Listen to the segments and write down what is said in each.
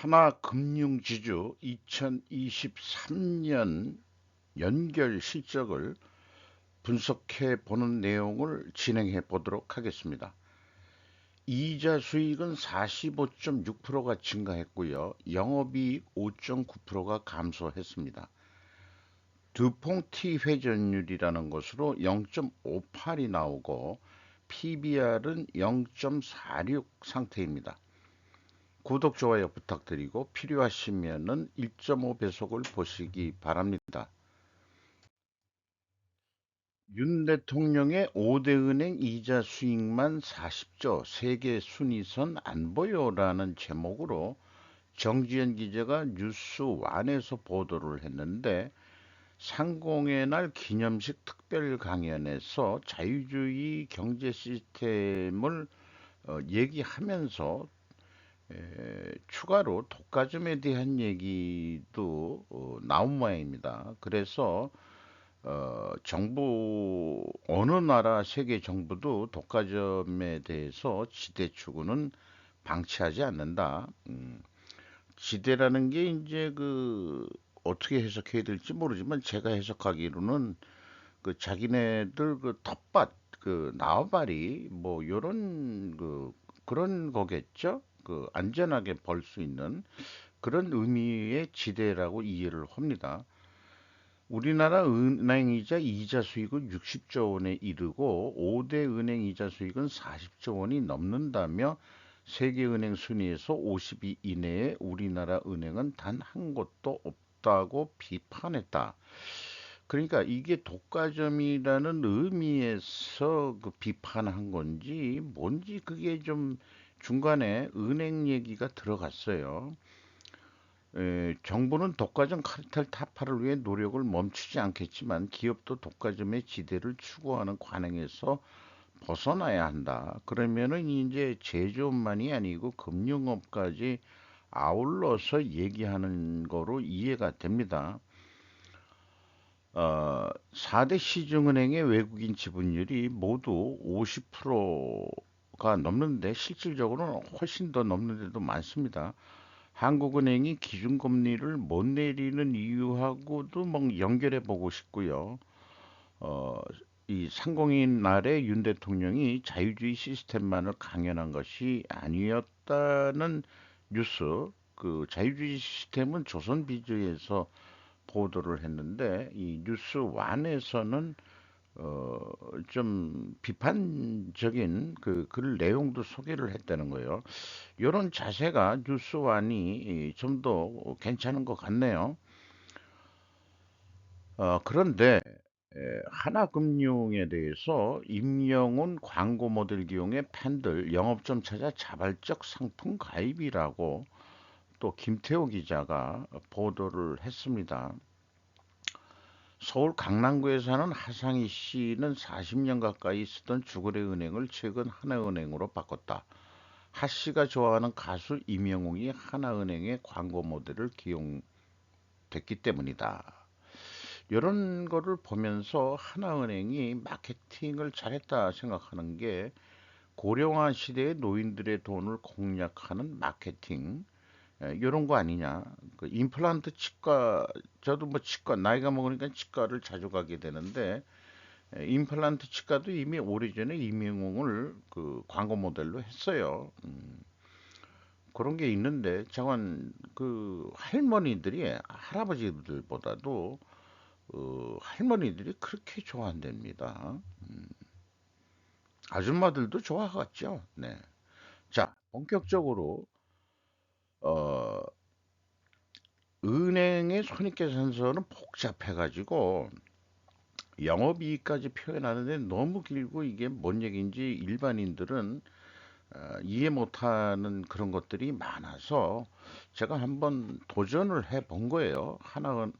하나금융지주 2023년 연결 실적을 분석해 보는 내용을 진행해 보도록 하겠습니다. 이자 수익은 45.6%가 증가했고요. 영업이익 5.9%가 감소했습니다. 드퐁티 회전율이라는 것으로 0.58이 나오고 PBR은 0.46 상태입니다. 구독, 좋아요 부탁드리고 필요하시면은 1.5배속을 보시기 바랍니다. 윤 대통령의 5대 은행 이자 수익만 40조, 세계 순위선 안 보여라는 제목으로 정지현 기자가 뉴스완에서 보도를 했는데, 상공의 날 기념식 특별 강연에서 자유주의 경제 시스템을 얘기하면서 추가로 독과점에 대한 얘기도 나온 모양입니다. 그래서 정부 어느 나라 세계 정부도 독과점에 대해서 지대 추구는 방치하지 않는다. 지대라는 게 이제 그 어떻게 해석해야 될지 모르지만 제가 해석하기로는 그 자기네들 그 텃밭 그 나와바리 뭐 요런 그 그런 거겠죠. 그 안전하게 벌 수 있는 그런 의미의 지대라고 이해를 합니다. 우리나라 은행이자 이자 수익은 60조 원에 이르고 5대 은행 이자 수익은 40조 원이 넘는다며 세계은행 순위에서 50위 이내에 우리나라 은행은 단 한 곳도 없다고 비판했다. 그러니까 이게 독과점이라는 의미에서 그 비판한 건지 뭔지 그게 좀 중간에 은행 얘기가 들어갔어요. 정부는 독과점 카르텔 타파를 위해 노력을 멈추지 않겠지만 기업도 독과점의 지대를 추구하는 관행에서 벗어나야 한다. 그러면은 이제 제조업만이 아니고 금융업까지 아울러서 얘기하는 거로 이해가 됩니다. 4대 시중은행의 외국인 지분율이 모두 50%가 넘는데 실질적으로는 훨씬 더 넘는 데도 많습니다. 한국은행이 기준금리를 못 내리는 이유하고도 뭐 연결해 보고 싶고요. 어, 이 상공인 날에 윤 대통령이 자유주의 시스템만을 강연한 것이 아니었다는 뉴스, 그 자유주의 시스템은 조선비주에서 보도를 했는데 이 뉴스 완에서는 어, 좀 비판적인 그 글 내용도 소개를 했다는 거예요. 이런 자세가 뉴스완이 좀 더 괜찮은 것 같네요. 그런데 하나금융에 대해서 임영웅 광고 모델 기용의 팬들 영업점 찾아 자발적 상품 가입이라고 또 김태호 기자가 보도를 했습니다. 서울 강남구에 사는 하상희 씨는 40년 가까이 쓰던 주거래은행을 최근 하나은행으로 바꿨다. 하 씨가 좋아하는 가수 임영웅이 하나은행의 광고 모델을 기용됐기 때문이다. 이런 거를 보면서 하나은행이 마케팅을 잘했다 생각하는 게 고령화 시대의 노인들의 돈을 공략하는 마케팅 이런 거 아니냐. 그 임플란트 치과 저도 뭐 치과 나이가 먹으니까 치과를 자주 가게 되는데 임플란트 치과도 이미 오래전에 임영웅을 그 광고 모델로 했어요. 그런 게 있는데 저건 그 할머니들이 할아버지들보다도 할머니들이 그렇게 좋아한답니다. 아줌마들도 좋아하겠죠. 네. 자, 본격적으로 어, 은행의 손익계산서는 복잡해가지고 영업이익까지 표현하는데 너무 길고 이게 뭔 얘기인지 일반인들은 이해 못하는 그런 것들이 많아서 제가 한번 도전을 해 본 거예요. 하나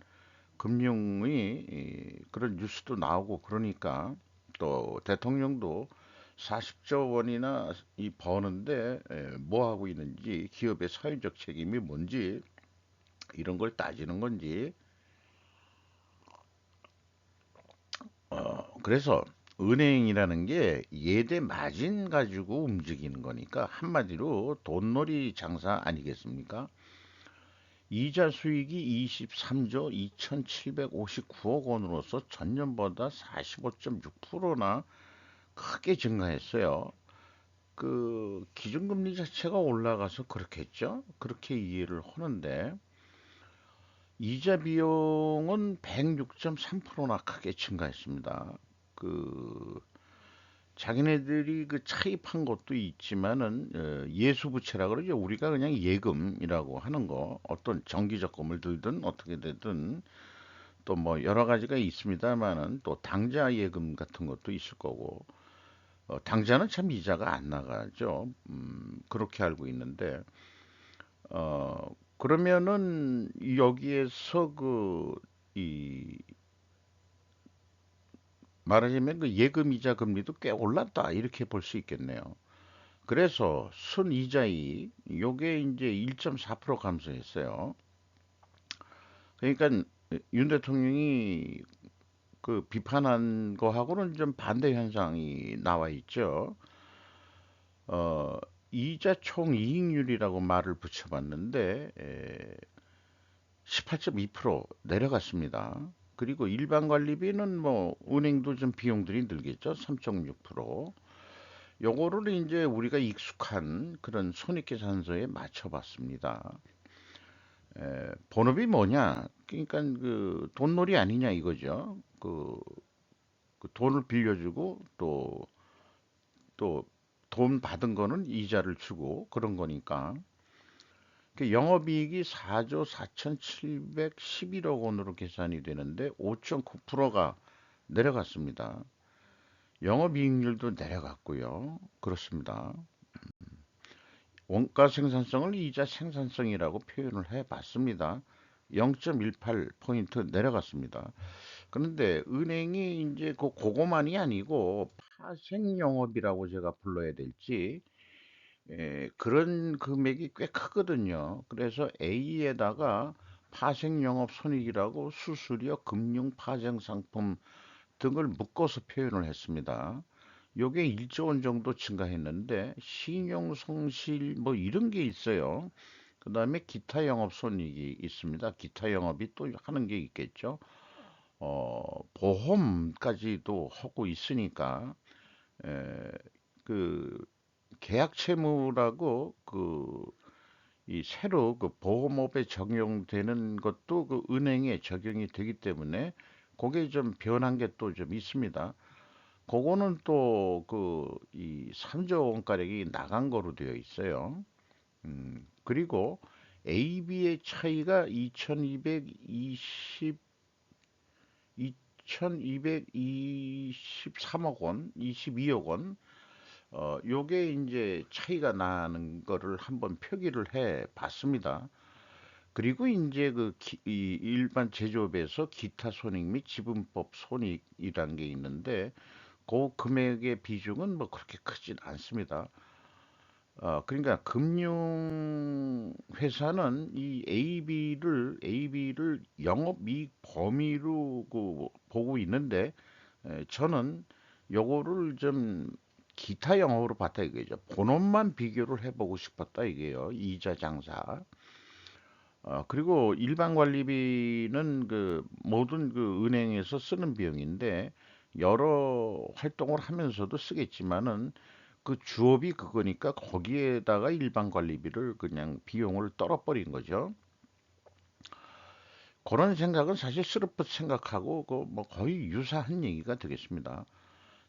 금융의 그런 뉴스도 나오고 그러니까 또 대통령도 40조 원이나 이 버는데 뭐 하고 있는지 기업의 사회적 책임이 뭔지 이런 걸 따지는 건지 그래서 은행이라는 게 예대 마진 가지고 움직이는 거니까 한마디로 돈놀이 장사 아니겠습니까? 이자 수익이 23조 2,759억 원으로서 전년보다 45.6%나 크게 증가했어요. 그 기준금리 자체가 올라가서 그렇겠죠? 그렇게 이해를 하는데 이자 비용은 106.3%나 크게 증가했습니다. 그 자기네들이 그 차입한 것도 있지만은 예수부채라 그러죠. 우리가 그냥 예금이라고 하는 거 어떤 정기적금을 들든 어떻게 되든 또 뭐 여러 가지가 있습니다만은 또 당좌 예금 같은 것도 있을 거고 당좌는 참 이자가 안 나가죠. 그렇게 알고 있는데 그러면은 여기에서 이 말하자면 그 예금 이자 금리도 꽤 올랐다 이렇게 볼 수 있겠네요. 그래서 순이자율 요게 이제 1.4% 감소했어요. 그러니까 윤 대통령이 그 비판한 거하고는 좀 반대 현상이 나와 있죠. 어, 이자 총이익률이라고 말을 붙여봤는데 18.2% 내려갔습니다. 그리고 일반 관리비는 뭐 은행도 좀 비용들이 늘겠죠. 3.6%. 요거를 이제 우리가 익숙한 그런 손익계산서에 맞춰봤습니다. 본업이 뭐냐? 그러니까 그 돈놀이 아니냐 이거죠. 그 돈을 빌려주고 또 돈 받은 거는 이자를 주고 그런 거니까. 그 영업이익이 4조 4,711억 원으로 계산이 되는데 5.9%가 내려갔습니다. 영업이익률도 내려갔고요. 그렇습니다. 원가 생산성을 이자 생산성이라고 표현을 해 봤습니다. 0.18포인트 내려갔습니다. 그런데 은행이 이제 그거만이 아니고 파생 영업이라고 제가 불러야 될지 그런 금액이 꽤 크거든요. 그래서 A에다가 파생 영업 손익이라고 수수료, 금융 파생 상품 등을 묶어서 표현을 했습니다. 요게 1조 원 정도 증가했는데 신용 성실 뭐 이런 게 있어요. 그다음에 기타 영업 손익이 있습니다. 기타 영업이 또 하는 게 있겠죠. 보험까지도 하고 있으니까 에, 그 계약 채무라고 이 새로 그 보험업에 적용되는 것도 그 은행에 적용이 되기 때문에 그게 좀 변한 게 또 좀 있습니다. 그거는 또 이 3조 원가량이 나간 거로 되어 있어요. 그리고 AB의 차이가 2,223억 원, 22억 원. 요게 이제 차이가 나는 거를 한번 표기를 해 봤습니다. 그리고 이제 이 일반 제조업에서 기타 손익 및 지분법 손익이란 게 있는데 그 금액의 비중은 뭐 그렇게 크진 않습니다. 그러니까 금융 회사는 이 AB를 영업이익 범위로 보고 있는데 저는 요거를 좀 기타 영업으로 봤다 이거죠. 본업만 비교를 해보고 싶었다 이게요. 이자 장사. 그리고 일반 관리비는 그 모든 그 은행에서 쓰는 비용인데 여러 활동을 하면서도 쓰겠지만은 그 주업이 그거니까 거기에다가 일반 관리비를 그냥 비용을 떨어버린 거죠. 그런 생각은 사실 스르프 생각하고 그 뭐 거의 유사한 얘기가 되겠습니다.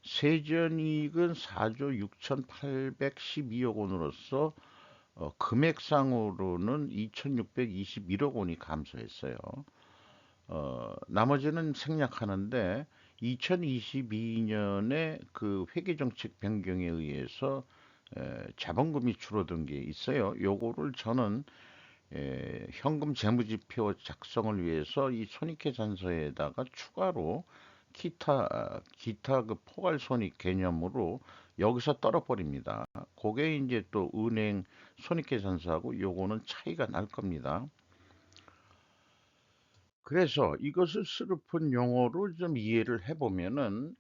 세전이익은 4조 6,812억 원으로서 금액상으로는 2,621억 원이 감소했어요. 나머지는 생략하는데 2022년에 그 회계정책 변경에 의해서 자본금이 줄어든 게 있어요. 요거를 저는 현금 재무지표 작성을 위해서 이 손익계산서에다가 추가로 기타 그 포괄손익 개념으로 여기서 떨어버립니다. 그게 이제 또 은행 손익계산서하고 요거는 차이가 날 겁니다. 그래서 이것을 스르픈 용어로 좀 이해를 해보면은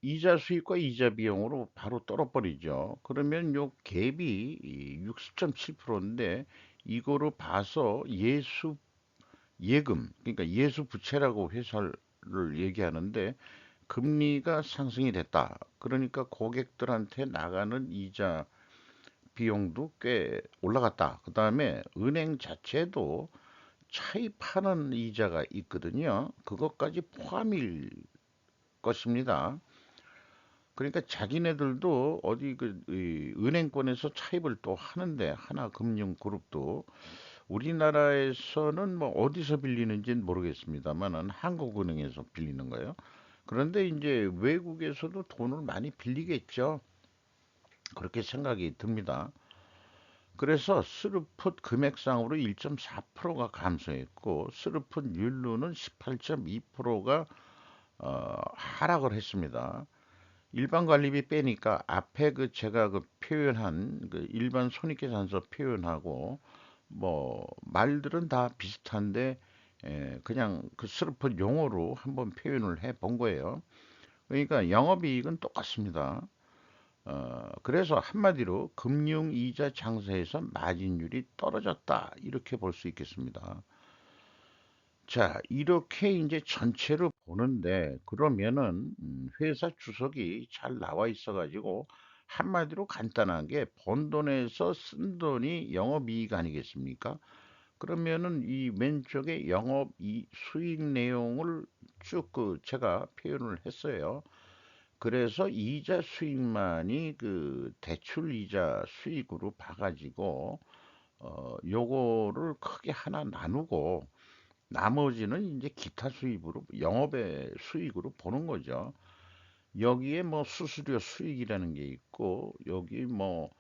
이자 수익과 이자 비용으로 바로 떨어버리죠. 그러면 요 갭이 60.7%인데 이거로 봐서 예금, 그러니까 예수 부채라고 회사를 얘기하는데 금리가 상승이 됐다. 그러니까 고객들한테 나가는 이자 비용도 꽤 올라갔다. 그 다음에 은행 자체도 차입하는 이자가 있거든요. 그것까지 포함일 것입니다. 그러니까 자기네들도 어디 이 은행권에서 차입을 또 하는데 하나금융그룹도 우리나라에서는 뭐 어디서 빌리는지는 모르겠습니다만은 한국은행에서 빌리는 거예요. 그런데 이제 외국에서도 돈을 많이 빌리겠죠. 그렇게 생각이 듭니다. 그래서 스루풋 금액상으로 1.4%가 감소했고 스루풋 율로는 18.2%가 하락을 했습니다. 일반 관리비 빼니까 앞에 그 제가 그 표현한 그 일반 손익계산서 표현하고 뭐 말들은 다 비슷한데 그냥 그 스루풋 용어로 한번 표현을 해 본 거예요. 그러니까 영업이익은 똑같습니다. 그래서 한마디로 금융이자 장세에서 마진율이 떨어졌다. 이렇게 볼 수 있겠습니다. 자, 이렇게 이제 전체로 보는데, 그러면은, 회사 주석이 잘 나와 있어가지고, 한마디로 간단하게 번 돈에서 쓴 돈이 영업이익 아니겠습니까? 그러면은 이 왼쪽에 수익 내용을 쭉 그 제가 표현을 했어요. 그래서 이자 수익만이 그 대출 이자 수익으로 봐가지고 요거를 크게 하나 나누고 나머지는 이제 기타 수입으로 영업의 수익으로 보는 거죠. 여기에 뭐 수수료 수익이라는 게 있고 여기 뭐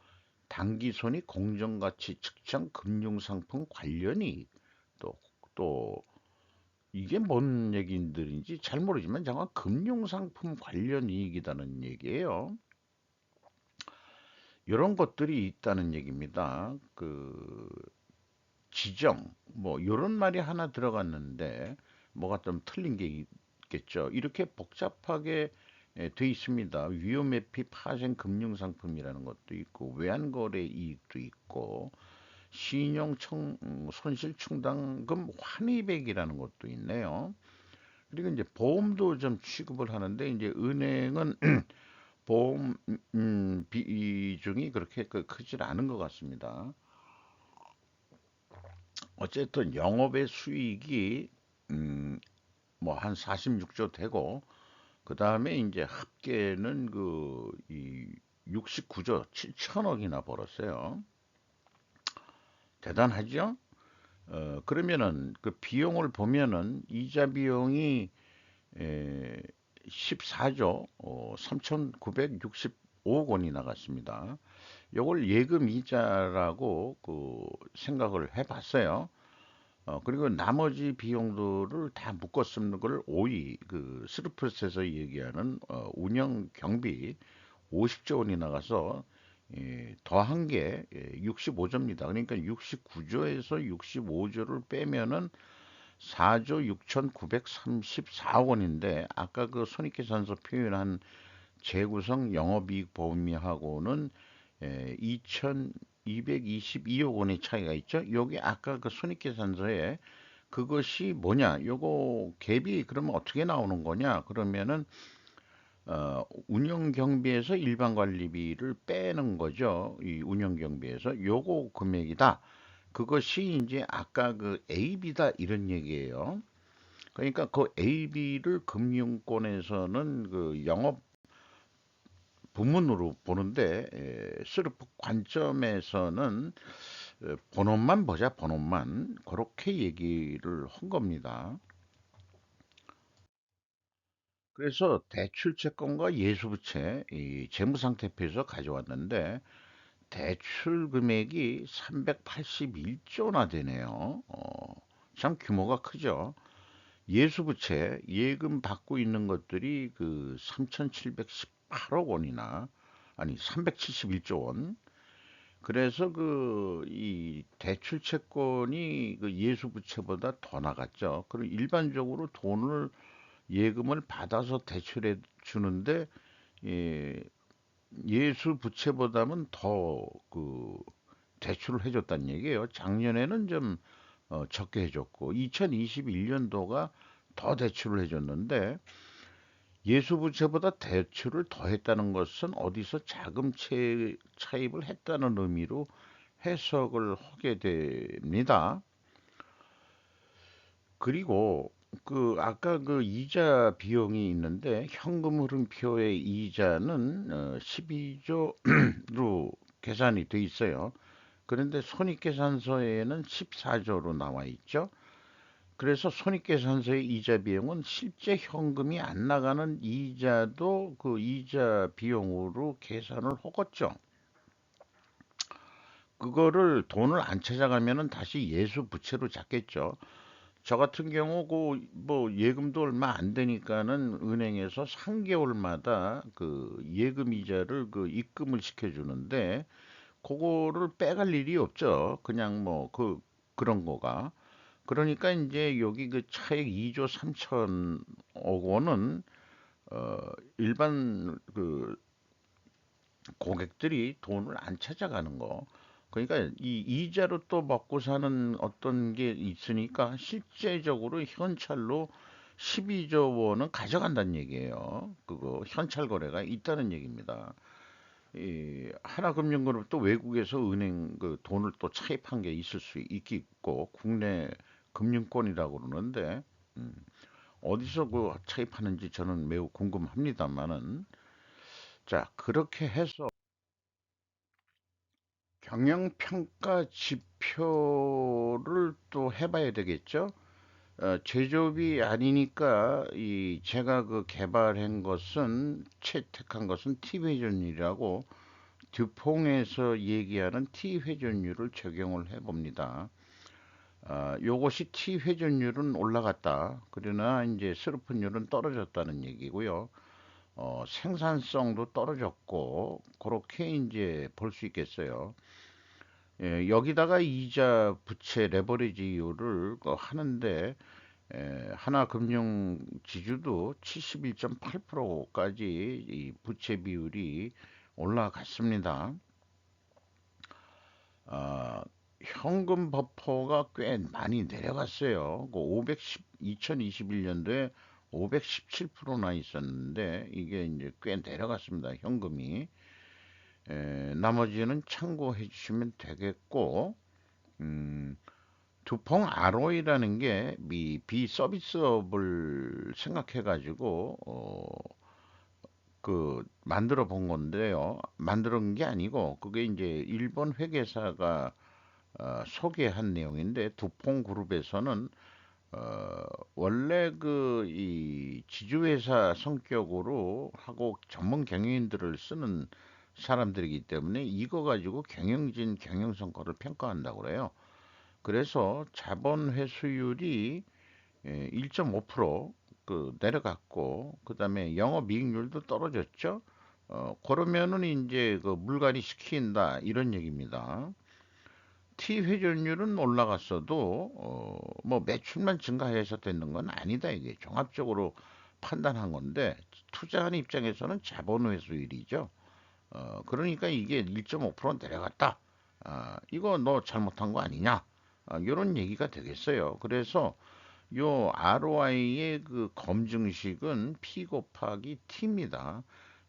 당기손익 공정가치 측정 금융상품 관련이 또 또 이게 뭔 얘기들인지 잘 모르지만 정말 금융상품 관련 이익이라는 얘기예요. 이런 것들이 있다는 얘기입니다. 그 지정 뭐 이런 말이 하나 들어갔는데 뭐가 좀 틀린 게 있겠죠. 이렇게 복잡하게 돼 있습니다. 위험회피 파생 금융상품이라는 것도 있고 외환거래 이익도 있고 손실충당금 환입액이라는 것도 있네요. 그리고 이제 보험도 좀 취급을 하는데 이제 은행은 보험 비중이 그렇게 크질 않은 것 같습니다. 어쨌든 영업의 수익이 뭐 한 46조 되고 그 다음에 이제 합계는 그 이 69조 7천억이나 벌었어요. 대단하죠? 그러면은 그 비용을 보면은 이자 비용이 14조 3,965억 원이 나갔습니다. 이걸 예금 이자라고 그 생각을 해봤어요. 그리고 나머지 비용들을 다 묶어 쓰는 걸 오이 그 스루프에서 얘기하는 운영 경비 50조 원이 나가서 더한 게 65조입니다. 그러니까 69조에서 65조를 빼면은 4조 6,934억 원인데 아까 그 손익계산서 표현한 재구성 영업이익 보험하고는 2,222억 원의 차이가 있죠. 여기 아까 그 손익계산서에 그것이 뭐냐? 요거 갭이 그러면 어떻게 나오는 거냐? 그러면은 운영 경비에서 일반 관리비를 빼는 거죠. 이 운영 경비에서 요거 금액이다. 그것이 이제 아까 그 AB다 이런 얘기예요. 그러니까 그 AB를 금융권에서는 그 영업 부문으로 보는데 스루프 관점에서는 본업만 보자 본업만 그렇게 얘기를 한 겁니다. 그래서 대출채권과 예수부채 이 재무상태표에서 가져왔는데 대출 금액이 381조나 되네요. 참 규모가 크죠. 예수부채 예금 받고 있는 것들이 그 3,718억 원이나 아니 371조 원. 그래서 그 이 대출 채권이 그 예수부채보다 더 나갔죠. 그리고 일반적으로 돈을 예금을 받아서 대출해 주는데 예, 예수부채보다는 더 그 대출을 해줬다는 얘기예요. 작년에는 좀 적게 해줬고 2021년도가 더 대출을 해줬는데 예수부채보다 대출을 더 했다는 것은 어디서 자금 차입을 했다는 의미로 해석을 하게 됩니다. 그리고 그 아까 그 이자 비용이 있는데 현금 흐름표의 이자는 12조로 계산이 돼 있어요. 그런데 손익계산서에는 14조로 나와 있죠. 그래서 손익계산서의 이자 비용은 실제 현금이 안 나가는 이자도 그 이자 비용으로 계산을 하겠죠. 그거를 돈을 안 찾아가면은 다시 예수 부채로 잡겠죠. 저 같은 경우 그 뭐 예금도 얼마 안 되니까는 은행에서 3개월마다 그 예금 이자를 그 입금을 시켜주는데 그거를 빼갈 일이 없죠. 그냥 뭐 그런 거가. 그러니까 이제 여기 그 차액 2조 3천억 원은 어 일반 그 고객들이 돈을 안 찾아가는 거. 그러니까 이 이자로 또 먹고 사는 어떤 게 있으니까 실제적으로 현찰로 12조 원은 가져간다는 얘기예요. 그거 현찰 거래가 있다는 얘기입니다. 이 하나금융그룹 또 외국에서 은행 그 돈을 또 차입한 게 있을 수 있고 국내 금융권이라고 그러는데 음, 어디서 그 차입하는지 저는 매우 궁금합니다만은 자 그렇게 해서 경영평가 지표를 또 해봐야 되겠죠? 제조업이 아니니까 이 제가 그 개발한 것은 채택한 것은 T회전율이라고 듀퐁에서 얘기하는 T회전율을 적용을 해봅니다. 요것이 T회전율은 올라갔다. 그러나 이제 스루픈율은 떨어졌다는 얘기고요. 생산성도 떨어졌고 그렇게 이제 볼 수 있겠어요. 예, 여기다가 이자 부채 레버리지율을 하는데 하나금융지주도 71.8%까지 이 부채 비율이 올라갔습니다. 아, 현금 버퍼가 꽤 많이 내려갔어요. 그 2021년도에 517%나 있었는데 이게 이제 꽤 내려갔습니다. 현금이. 나머지는 참고해 주시면 되겠고, 음, 두펑 RO이라는 게 비서비스업을 생각해 가지고 그 만들어 본 건데요. 만드는 게 아니고 그게 이제 일본 회계사가 소개한 내용인데 두퐁 그룹에서는 원래 그 이 지주회사 성격으로 하고 전문 경영인들을 쓰는 사람들이기 때문에 이거 가지고 경영진 경영 성과를 평가한다고 그래요. 그래서 자본 회수율이 1.5%그 내려갔고 그다음에 영업이익률도 떨어졌죠. 그러면은 이제 그 물갈이 시킨다 이런 얘기입니다. T 회전율은 올라갔어도 뭐 매출만 증가해서 되는 건 아니다 이게 종합적으로 판단한 건데 투자하는 입장에서는 자본 회수율이죠. 그러니까 이게 1.5% 내려갔다. 이거 너 잘못한 거 아니냐? 이런 얘기가 되겠어요. 그래서 요 ROI의 그 검증식은 P 곱하기 T입니다.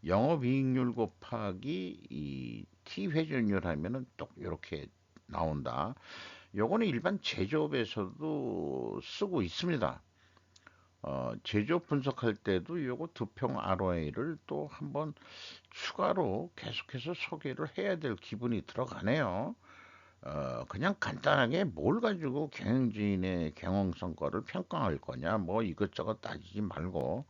영업이익률 곱하기 이 T 회전율 하면은 또 이렇게 나온다. 요거는 일반 제조업에서도 쓰고 있습니다. 제조업 분석할 때도 요거 두평 ROI를 또 한번 추가로 계속해서 소개를 해야 될 기분이 들어가네요. 그냥 간단하게 뭘 가지고 경영진의 경영 성과를 평가할 거냐, 뭐 이것저것 따지지 말고,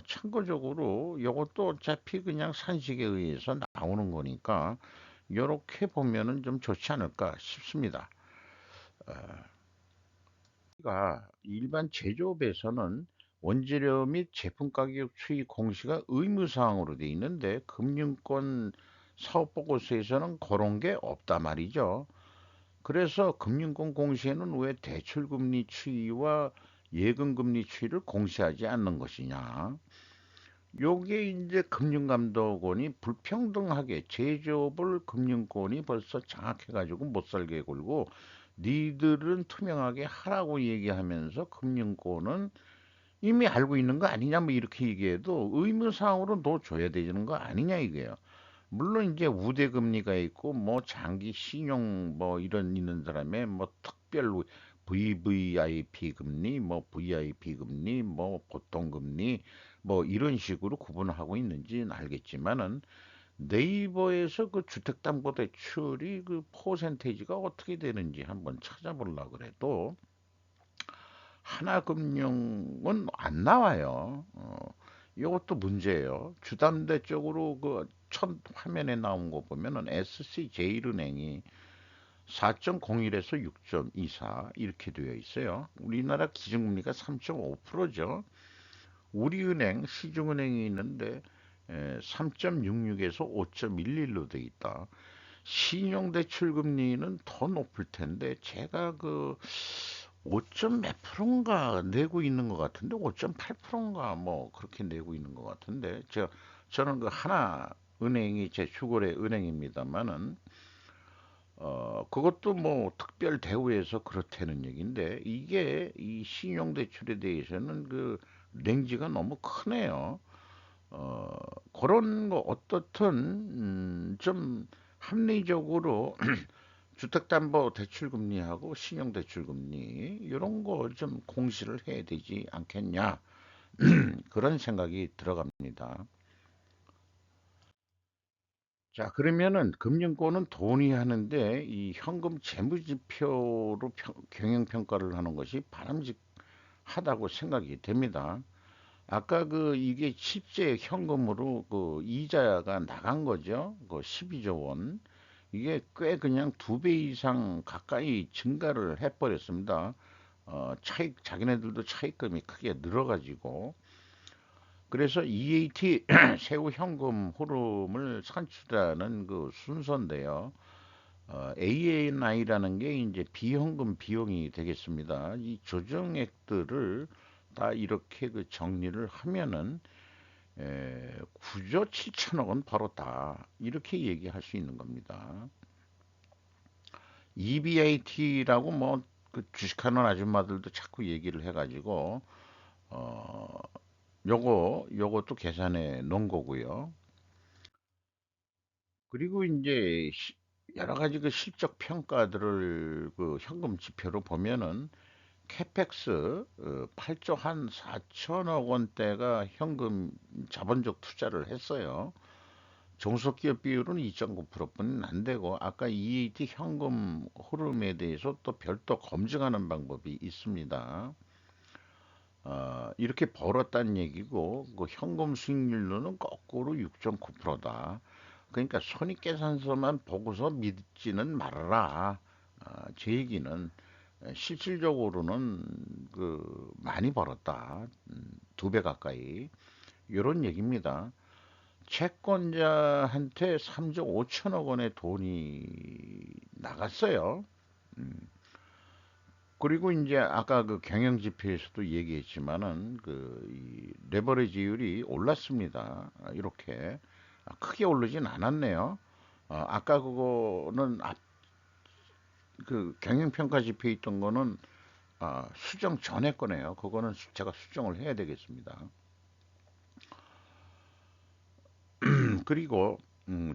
참고적으로 이것도 어차피 그냥 산식에 의해서 나오는 거니까, 이렇게 보면은 좀 좋지 않을까 싶습니다. 우리가 일반 제조업에서는 원재료 및 제품 가격 추이 공시가 의무사항으로 돼 있는데, 금융권 사업보고서에서는 그런 게 없다 말이죠. 그래서 금융권 공시에는 왜 대출금리 추이와 예금금리 추이를 공시하지 않는 것이냐? 요게 이제 금융감독원이 불평등하게 제조업을 금융권이 벌써 장악해가지고 못 살게 굴고 니들은 투명하게 하라고 얘기하면서 금융권은 이미 알고 있는 거 아니냐 뭐 이렇게 얘기해도 의무사항으로 너 줘야 되는 거 아니냐 이게요. 물론 이제 우대금리가 있고 뭐 장기 신용 뭐 이런 있는 사람의 뭐 특별 VVIP 금리 뭐 VIP 금리 뭐 보통 금리 뭐 이런 식으로 구분하고 있는지는 알겠지만은 네이버에서 그 주택담보대출이 그 퍼센테이지가 어떻게 되는지 한번 찾아보려고 그래도 하나금융은 안 나와요. 이것도 문제예요. 주담대 쪽으로 그 첫 화면에 나온 거 보면은 SC제일은행이 4.01에서 6.24 이렇게 되어 있어요. 우리나라 기준금리가 3.5%죠. 우리은행, 시중은행이 있는데 3.66에서 5.11로 돼 있다. 신용대출 금리는 더 높을 텐데 제가 그 5점 몇 프로인가 내고 있는 것 같은데 5.8%인가 뭐 그렇게 내고 있는 것 같은데 저는 그 하나 은행이 제 주거래 은행입니다만은 그것도 뭐 특별 대우해서 그렇다는 얘기인데 이게 이 신용대출에 대해서는 그 랭지가 너무 크네요. 어, 그런 거 어떻든 좀 합리적으로 주택담보대출금리하고 신용대출금리 이런 거 좀 공시를 해야 되지 않겠냐 그런 생각이 들어갑니다. 자, 그러면은 금융권은 돈이 하는데 이 현금 재무지표로 경영평가를 하는 것이 바람직하다고 생각이 됩니다. 아까 그 이게 실제 현금으로 그 이자가 나간 거죠. 그 12조 원. 이게 꽤 그냥 2배 이상 가까이 증가를 해버렸습니다. 자기네들도 차입금이 크게 늘어가지고. 그래서 EAT, 세후 현금 흐름을 산출하는 그 순서인데요. ANI라는 게 이제 비현금 비용이 되겠습니다. 이 조정액들을 다 이렇게 그 정리를 하면은 9조 7천억 원 벌었다. 이렇게 얘기할 수 있는 겁니다. EBIT라고 뭐 그 주식하는 아줌마들도 자꾸 얘기를 해가지고 어 요것도 계산해 놓은 거고요. 그리고 이제 여러 가지 그 실적 평가들을 그 현금 지표로 보면은 캐펙스 8조 한 4천억 원대가 현금 자본적 투자를 했어요. 종속기업 비율은 2.9%뿐이 안 되고 아까 EAT 현금 흐름에 대해서 또 별도 검증하는 방법이 있습니다. 이렇게 벌었다는 얘기고 그 현금 수익률로는 거꾸로 6.9%다. 그러니까 손익계산서만 보고서 믿지는 말아라. 제 얘기는 실질적으로는 그 많이 벌었다. 2배 가까이. 이런 얘기입니다. 채권자한테 3조 5천억 원의 돈이 나갔어요. 음, 그리고 이제 아까 그 경영 지표에서도 얘기했지만은 그 레버리지율이 올랐습니다. 이렇게 크게 오르진 않았네요. 아까 그거는 그 경영 평가 지표에 있던 거는 수정 전에 거네요. 그거는 제가 수정을 해야 되겠습니다. 그리고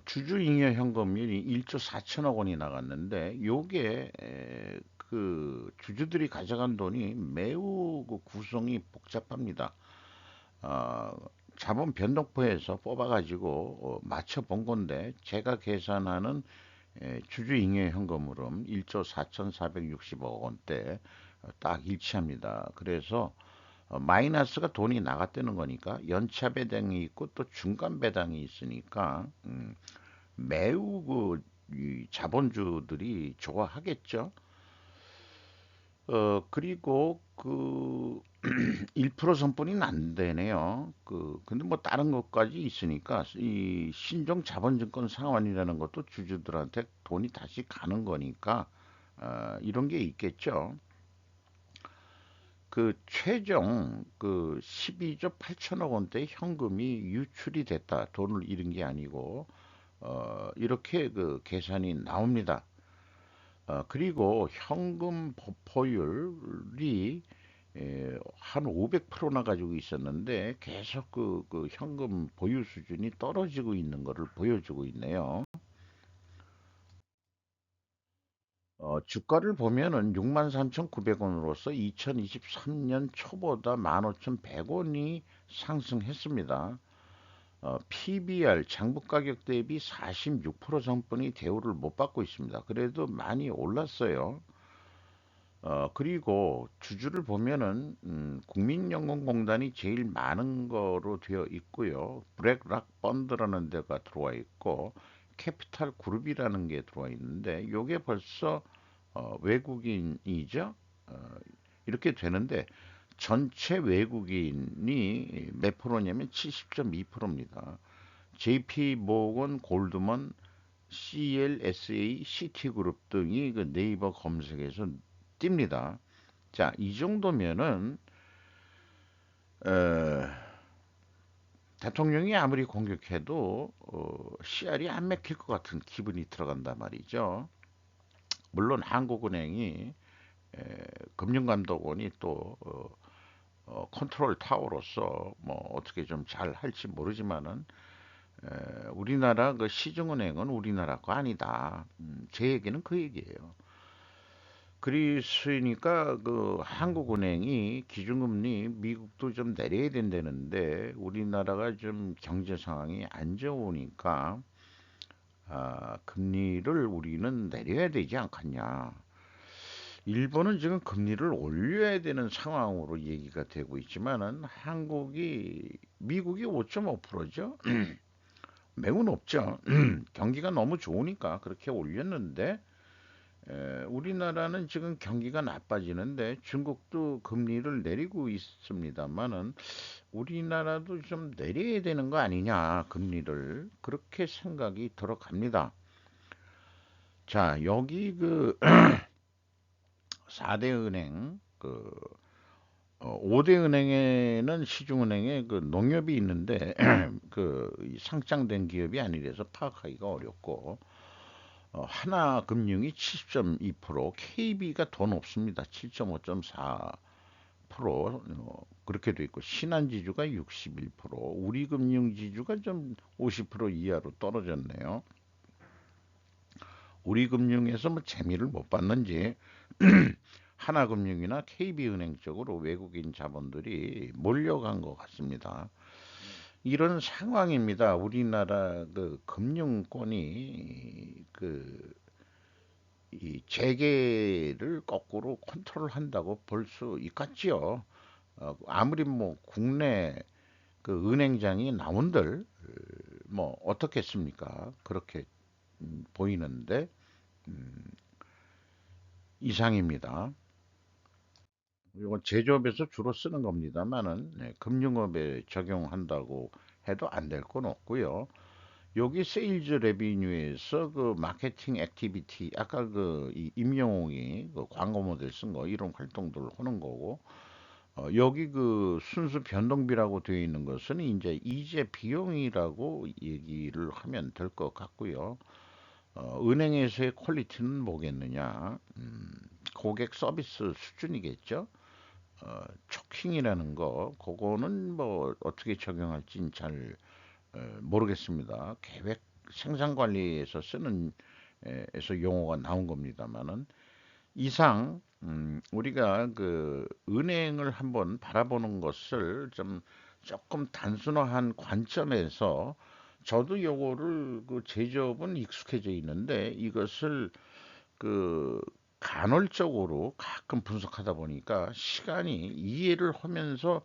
주주잉여 현금률이 1조 4천억 원이 나갔는데 요게 그 주주들이 가져간 돈이 매우 그 구성이 복잡합니다. 어, 자본 변동포에서 뽑아가지고 맞춰 본 건데 제가 계산하는 주주잉여 현금흐름 1조 4,460억 원대 딱 일치합니다. 그래서 마이너스가 돈이 나갔다는 거니까 연차 배당이 있고 또 중간 배당이 있으니까 매우 이 자본주들이 좋아하겠죠. 그리고 그 1% 선뿐이 안 되네요. 근데 뭐 다른 것까지 있으니까 이 신종 자본증권 상환이라는 것도 주주들한테 돈이 다시 가는 거니까 이런 게 있겠죠. 최종 12조 8천억 원대 현금이 유출이 됐다. 돈을 잃은 게 아니고 이렇게 계산이 나옵니다. 그리고 현금 보유율이 한 500%나 가지고 있었는데 계속 그 현금 보유 수준이 떨어지고 있는 것을 보여주고 있네요. 주가를 보면은 63,900원으로서 2023년 초보다 15,100원이 상승했습니다. PBR 장부 가격 대비 46% 성분이 대우를 못 받고 있습니다. 그래도 많이 올랐어요. 그리고 주주를 보면은 국민연금공단이 제일 많은 거로 되어 있고요. 브랙락 펀드라는 데가 들어와 있고 캐피탈 그룹이라는 게 들어와 있는데 요게 벌써 외국인이죠. 어, 이렇게 되는데 전체 외국인이 몇 프로냐면 70.2%입니다. JP 모건 골드먼 CLSA 시티그룹 등이 그 네이버 검색에서 띱니다. 자, 이 정도면은 어, 대통령이 아무리 공격해도 CR이 안 맥힐 것 같은 기분이 들어간단 말이죠. 물론 한국은행이 금융감독원이 또 컨트롤 타워로서 뭐 어떻게 좀 잘 할지 모르지만은 우리나라 그 시중은행은 우리나라 거 아니다. 제 얘기는 그 얘기예요. 그랬으니까 한국은행이 기준금리 미국도 좀 내려야 된다는데 우리나라가 좀 경제 상황이 안 좋으니까 금리를 우리는 내려야 되지 않겠냐. 일본은 지금 금리를 올려야 되는 상황으로 얘기가 되고 있지만은 미국이 5.5%죠. 매우 높죠. 경기가 너무 좋으니까 그렇게 올렸는데 우리나라는 지금 경기가 나빠지는데 중국도 금리를 내리고 있습니다만은 우리나라도 좀 내려야 되는 거 아니냐 금리를 그렇게 생각이 들어갑니다. 자 여기 4대 은행 5대 은행에는 시중은행에 농협이 있는데 상장된 기업이 아니라서 파악하기가 어렵고 하나금융이 70.2%, KB가 더 높습니다. 7.5.4% 그렇게 돼 있고 신한지주가 61%, 우리금융지주가 좀 50% 이하로 떨어졌네요. 우리금융에서 뭐 재미를 못 봤는지 하나금융이나 KB은행 쪽으로 외국인 자본들이 몰려간 것 같습니다. 이런 상황입니다. 우리나라 금융권이 이 재계를 거꾸로 컨트롤한다고 볼 수 있겠지요. 아무리 뭐 국내 은행장이 나온들 뭐 어떻겠습니까? 그렇게 보이는데 이상입니다. 이건 제조업에서 주로 쓰는 겁니다만은 금융업에 적용한다고 해도 안 될 건 없고요. 여기 세일즈 레비뉴에서 마케팅 액티비티 아까 이 임영웅이 광고 모델 쓴 거 이런 활동들을 하는 거고 여기 순수 변동비라고 되어 있는 것은 이제 이재 비용이라고 얘기를 하면 될 것 같고요. 은행에서의 퀄리티는 뭐겠느냐? 고객 서비스 수준이겠죠. 초킹이라는 거, 그거는 뭐 어떻게 적용할지는 잘 모르겠습니다. 계획 생산 관리에서 쓰는 에서 용어가 나온 겁니다만은 이상 우리가 은행을 한번 바라보는 것을 좀 조금 단순화한 관점에서 저도 요거를 제조업은 익숙해져 있는데 이것을 그 간헐적으로 가끔 분석하다 보니까 시간이 이해를 하면서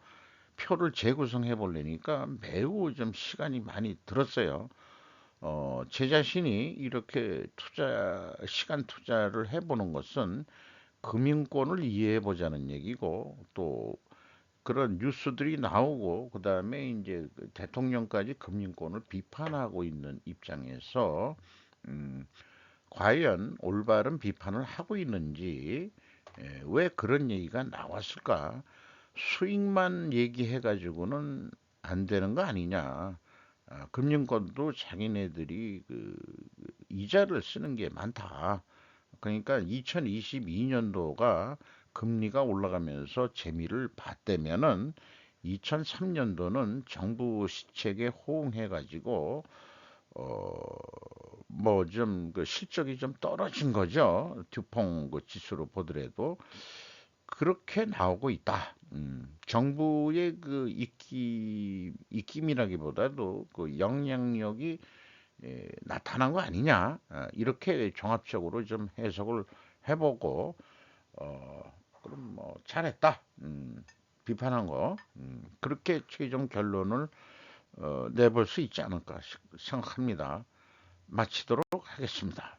표를 재구성해 보려니까 매우 좀 시간이 많이 들었어요. 제 자신이 이렇게 시간 투자를 해보는 것은 금융권을 이해해 보자는 얘기고 또 그런 뉴스들이 나오고 그다음에 이제 대통령까지 금융권을 비판하고 있는 입장에서 음, 과연 올바른 비판을 하고 있는지 왜 그런 얘기가 나왔을까? 수익만 얘기해 가지고는 안 되는 거 아니냐? 금융권도 자기네들이 그 이자를 쓰는 게 많다. 그러니까 2022년도가 금리가 올라가면서 재미를 봤다면은 2003년도는 정부 시책에 호응해 가지고 뭐 좀 그 실적이 좀 떨어진 거죠. 듀퐁 그 지수로 보더라도 그렇게 나오고 있다. 정부의 그 입김이라기보다도 그 영향력이 나타난 거 아니냐. 이렇게 종합적으로 좀 해석을 해보고 그럼 뭐 잘했다. 비판한 거 그렇게 최종 결론을 내볼 수 있지 않을까 생각합니다. 마치도록 하겠습니다.